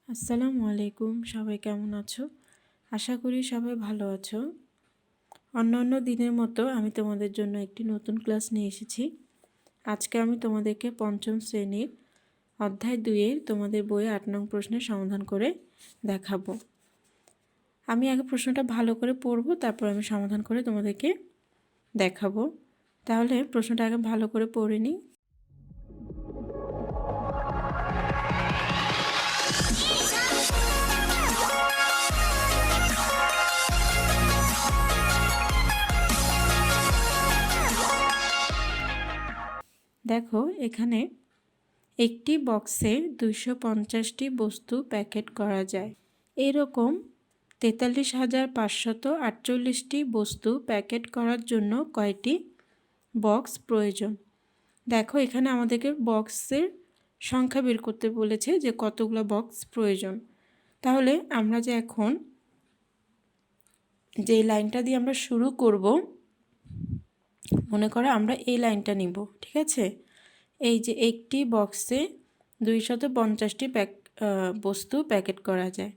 আসসালামু আলাইকুম, সবাই কেমন আছো? আশা করি সবাই ভালো আছো। অন্যান্য দিনের মতো আমি তোমাদের জন্য একটি নতুন ক্লাস নিয়ে এসেছি। আজকে আমি তোমাদেরকে পঞ্চম শ্রেণীর অধ্যায় 2-এর তোমাদের বইয়ে 8 নং প্রশ্নের সমাধান করে দেখাবো। আমি আগে প্রশ্নটা ভালো করে পড়বো, তারপর আমি সমাধান করে তোমাদেরকে দেখাবো। তাহলে প্রশ্নটা আগে ভালো করে পড়ে নিই। দেখো, এখানে একটি বক্সে 250টি বস্তু প্যাকেট করা যায়। এরকম 43,548টি বস্তু প্যাকেট করার জন্য কয়টি বক্স প্রয়োজন? দেখো, এখানে আমাদেরকে বক্সের সংখ্যা বের করতে বলেছে যে কতগুলো বক্স প্রয়োজন। তাহলে আমরা যে এখন যে লাইনটা দিয়ে আমরা শুরু করব, মনে করো আমরা এই লাইনটা নিব, ঠিক আছে? এই যে একটি বক্সে 250টি বস্তু প্যাকেট করা যায়,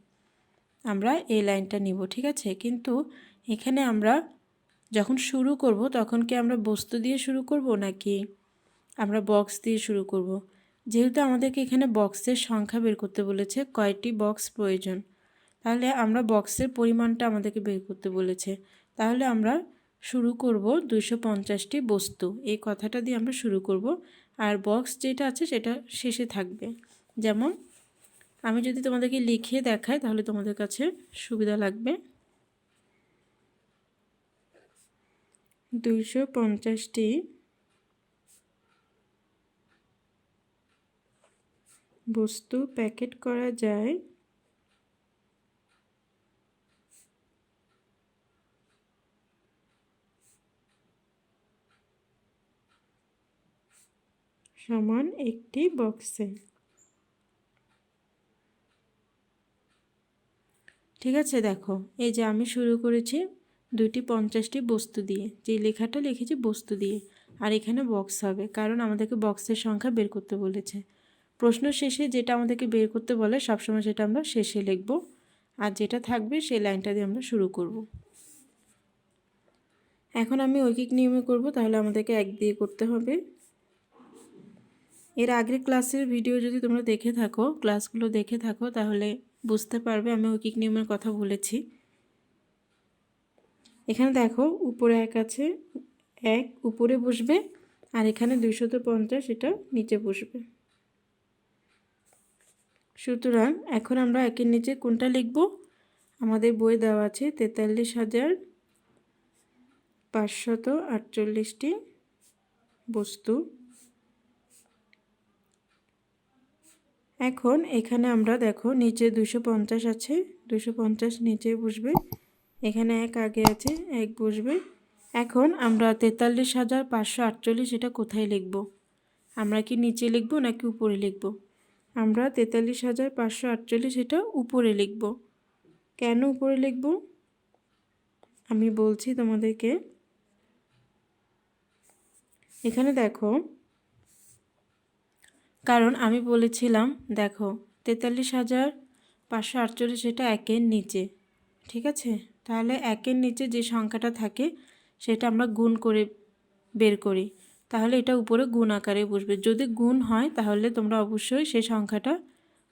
আমরা এই লাইনটা নিব, ঠিক আছে? কিন্তু এখানে আমরা যখন শুরু করব তখন কি আমরা বস্তু দিয়ে শুরু করব নাকি আমরা বক্স দিয়ে শুরু করব? যেহেতু আমাদেরকে এখানে বক্সের সংখ্যা বের করতে বলেছে, কয়টি বক্স প্রয়োজন, তাহলে আমরা বক্সের পরিমাণটা আমাদেরকে বের করতে বলেছে। তাহলে আমরা শুরু করব 250টি বস্তু, এই কথাটা দিয়ে আমরা শুরু করব। আর বক্স যেটা আছে সেটা শেষে থাকবে। যেমন আমি যদি তোমাদেরকে লিখিয়ে দেখাই তাহলে তোমাদের কাছে সুবিধা লাগবে। 250টি বস্তু প্যাকেট করা যায় সমান একটি বক্সে। ঠিক আছে, দেখো এই যে আমি শুরু করেছি 250টি বস্তু দিয়ে, যে লেখাটা লিখেছি বস্তু দিয়ে, আর এখানে বক্স হবে কারণ আমাদেরকে বক্সের সংখ্যা বের করতে বলেছে। প্রশ্ন শেষে যেটা আমাদেরকে বের করতে বলে সবসময় সেটা আমরা শেষে লিখব, আর যেটা থাকবে সেই লাইনটা দিয়ে আমরা শুরু করব। এখন আমি ঐকিক নিয়মে করব, তাহলে আমাদেরকে 1 দিয়ে করতে হবে। এর আগের ক্লাসের ভিডিও যদি তোমরা ক্লাসগুলো দেখে থাকো তাহলে বুঝতে পারবে আমি ঐকিক নিয়মের কথা বলেছি। এখানে দেখো উপরে 1 আছে, 1 উপরে বসবে, আর এখানে 250 এটা নিচে বসবে। সুতরাং এখন আমরা 1-এর নিচে কোনটা লিখব? আমাদের বই দেওয়া আছে 43,548টি বস্তু। এখন এখানে আমরা দেখো নিচে 250 আছে, 250 নিচে বসবে, এখানে 1 আগে আছে, 1 বসবে। এখন আমরা 43,548 এটা কোথায় লিখব? আমরা কি নিচে লিখব নাকি উপরে লিখব? আমরা 43,548 এটা উপরে লিখব। কেন উপরে লিখব আমি বলছি তোমাদেরকে। এখানে দেখো, কারণ আমি বলেছিলাম দেখো 43,548 এটা 1-এর নিচে, ঠিক আছে? তাহলে 1-এর নিচে যে সংখ্যাটা থাকে সেটা আমরা গুণ করে বের করি, তাহলে এটা উপরে গুণ আকারে বসবে। যদি গুণ হয় তাহলে তোমরা অবশ্যই সেই সংখ্যাটা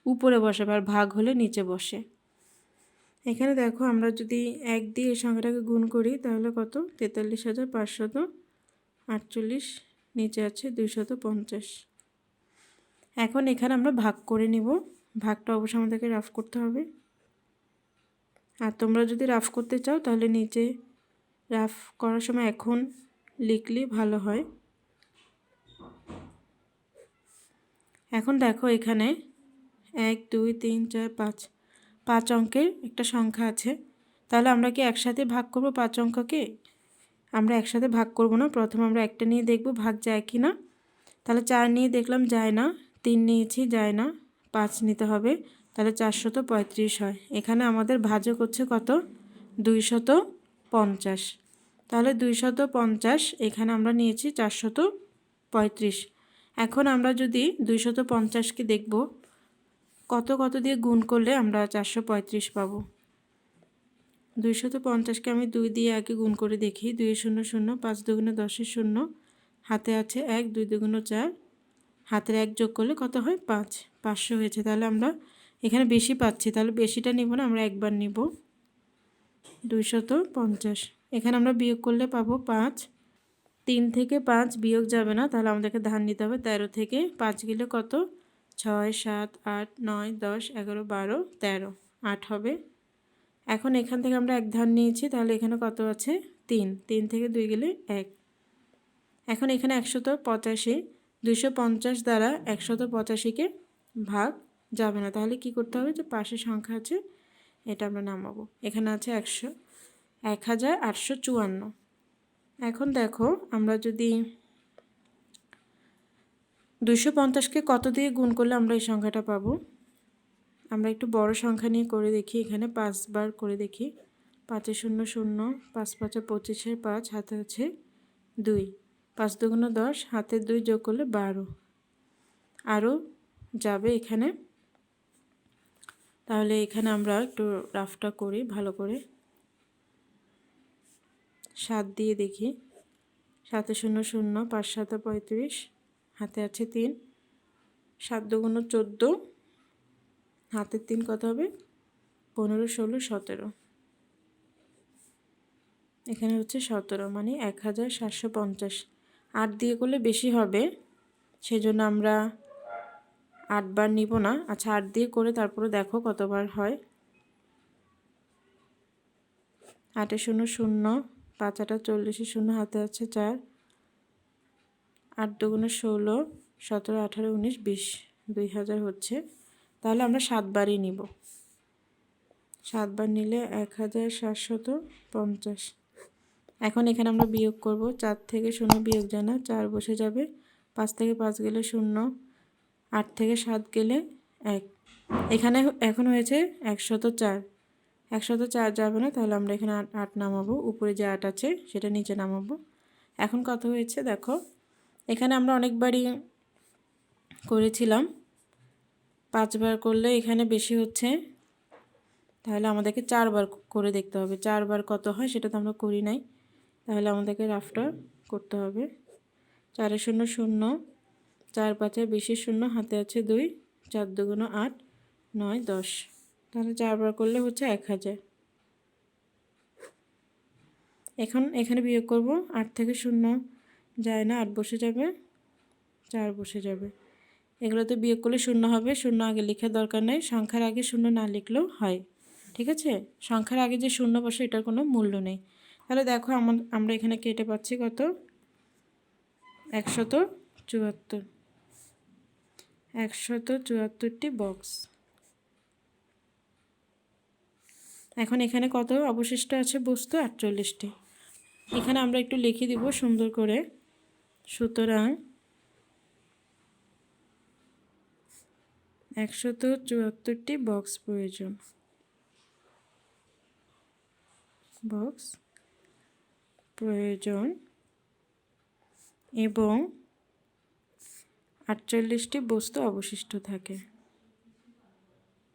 উপরে বসাবে, আর ভাগ হলে নিচে বসে। এখানে দেখো আমরা যদি 1 দিয়ে এই সংখ্যাটাকে গুণ করি তাহলে কত? 43,548, নিচে আছে 250। এখন এখানে আমরা ভাগ করে নিব, ভাগটা অবশ্যই আমাদেরকে রাফ করতে হবে। আর তোমরা যদি রাফ করতে চাও তাহলে নিচে রাফ করার সময় এখন লিখলে ভালো হয়। এখন দেখো এখানে 1 2 3 4 5 5 অঙ্কের একটা সংখ্যা আছে, তাহলে আমরা কি একসাথে ভাগ করব 5 অঙ্ককে? আমরা একসাথে ভাগ করব না, প্রথমে আমরা একটা নিয়ে দেখব ভাগ যায় কি না। তাহলে 4 নিয়ে দেখলাম যায় না, 3 নিয়েছি যায় না, 5 নিতে হবে, তাহলে 435 হয়। এখানে আমাদের ভাজক হচ্ছে কত? 250। তাহলে 250 এখানে আমরা নিয়েছি 435। এখন আমরা যদি 250কে দেখব কত কত দিয়ে গুণ করলে আমরা 435 পাবো। 250কে আমি 2 দিয়ে আগে গুণ করে দেখি। 2 শূন্য শূন্য, 5 দুগুণে 10 শূন্য, হাতে আছে 1, 2 দুগুণ 4, হাতের 1 যোগ করলে কত হয় 5, 500 হয়েছে। তাহলে আমরা এখানে বেশি পাচ্ছি, তাহলে বেশিটা নিব না, আমরা একবার নিব 250। এখানে আমরা বিয়োগ করলে পাবো 5। 3 থেকে 5 বিয়োগ যাবে না, তাহলে আমাদেরকে ধার নিতে হবে 13 থেকে 5 গেলে কত 6, 7, 8, 9, 10, 11, 12, 13, 8 হবে। এখন এখান থেকে আমরা এক ধার নিয়েছি, তাহলে এখানে কত আছে 3, 3 থেকে 2 গেলে 1। এখন এখানে 185, 250 দ্বারা 185কে ভাগ যাবে না, তাহলে কি করতে হবে, যে পাশে সংখ্যা আছে এটা আমরা নামাবো। এখানে আছে 1854। এখন দেখো আমরা যদি 250কে কত দিয়ে গুণ করলে আমরা এই সংখ্যাটা পাবো। আমরা একটু বড় সংখ্যা নিয়ে করে দেখি, এখানে 5 বার করে দেখি। 5 শূন্য শূন্য, 5 5 25, 5 হাতে আছে 2, 5 দুগুণ 10, হাতে 2 যোগ করলে 12, আরও যাবে এখানে। তাহলে এখানে আমরা একটু রাফটা করি ভালো করে। 7 দিয়ে দেখি। 7 শূন্য শূন্য, 5 7 35, হাতে আছে 3, 7 দুগুণ 14, হাতের 3 কত হবে 15 16 17, এখানে হচ্ছে 17, মানে 1750। 8 দিয়ে করলে বেশি হবে, সেজন্য আমরা 8 বার নিব না। আচ্ছা 8 দিয়ে করে তারপরে দেখো কতবার হয়। 8 শূন্য শূন্য, 5 8 40, শূন্য হাতে আছে 4, 8 দুগুণ 16, 17 18 19 20, 2000 হচ্ছে। তাহলে আমরা 7 বারই নিব। 7 বার নিলে 1750। এখন এখানে আমরা বিয়োগ করব। 4 থেকে 0 বিয়োগ যায় না, 4 বসে যাবে। 5 থেকে 5 গেলে 0, 8 থেকে 7 গেলে 1। এখানে এখন হয়েছে 104। 104 যাবে না, তাহলে আমরা এখানে 8 নামাবো। উপরে যে 8 আছে সেটা নিচে নামাবো। এখন কত হয়েছে দেখো, এখানে আমরা অনেকবারই করেছিলাম। 5 বার করলে এখানে বেশি হচ্ছে, তাহলে আমাদেরকে 4 বার করে দেখতে হবে। 4 বার কত হয় সেটা তো আমরা করি নাই, তাহলে আমাদেরকে রাফটা করতে হবে। 4 শূন্য শূন্য, 4 5 20 শূন্য, হাতে আছে 2, 4 দুগুণ 8, 9 10, তাহলে 4 বার করলে হচ্ছে 1000। এখন এখানে বিয়োগ করব। 8 থেকে 0 যায় না, 8 বসে যাবে, 4 বসে যাবে। এগুলোতে বিয়োগ করলে 0 হবে। 0 আগে লেখার দরকার নেই, সংখ্যার আগে 0 না লিখলেও হয়, ঠিক আছে। সংখ্যার আগে যে 0 বসে এটার কোনো মূল্য নেই। তাহলে দেখো আমরা এখানে কেটে পাচ্ছি কত 174। 174টি বক্স। এখন এখানে কত অবশিষ্ট আছে বস্তু 48টি। এখানে আমরা একটু লিখে দিব সুন্দর করে। সুতরাং 174টি বক্স প্রয়োজন। বক্স প্রয়োজন এবং 48টি বস্তু অবশিষ্ট থাকে।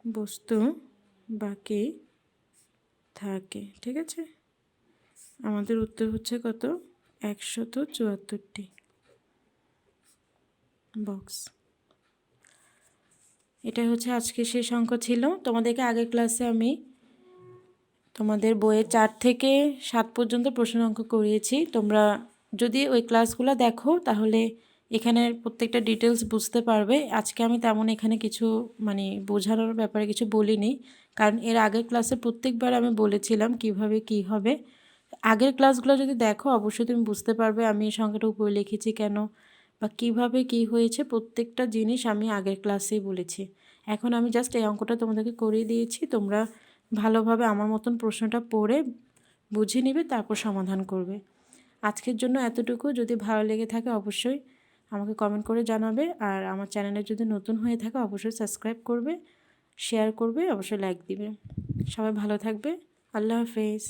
বস্তু বাকি থাকে, ঠিক আছে। আমাদের উত্তর হচ্ছে কত 174টি বক্স। এটা হচ্ছে আজকে শেষ অঙ্ক ছিল। তোমাদেরকে আগের ক্লাসে আমি তোমাদের বইয়ে 4 থেকে 7 পর্যন্ত প্রশ্ন অঙ্ক করিয়েছি। তোমরা যদি ওই ক্লাসগুলো দেখো তাহলে এখানে প্রত্যেকটা ডিটেলস বুঝতে পারবে। আজকে আমি তেমন এখানে কিছু মানে বোঝানোর ব্যাপারে কিছু বলিনি, কারণ এর আগের ক্লাসে প্রত্যেকবার আমি বলেছিলাম কিভাবে কি হবে। আগের ক্লাসগুলো যদি দেখো অবশ্যই তুমি বুঝতে পারবে আমি এই সংখ্যাটা উপরে লিখেছি কেন বা কিভাবে কি হয়েছে, প্রত্যেকটা জিনিস আমি আগের ক্লাসেই বলেছি। এখন আমি জাস্ট এই অঙ্কটা তোমাদেরকে করিয়ে দিয়েছি, তোমরা ভালোভাবে আমার মতন প্রশ্নটা পড়ে বুঝে নেবে, তারপর সমাধান করবে। আজকের জন্য এতটুকু। যদি ভালো লেগে থাকে অবশ্যই আমাকে কমেন্ট করে জানাবে, আর আমার চ্যানেলে যদি নতুন হয়ে থাকে অবশ্যই সাবস্ক্রাইব করবে, শেয়ার করবে, অবশ্যই লাইক দিবে। সবাই ভালো থাকবে। আল্লাহ হাফেজ।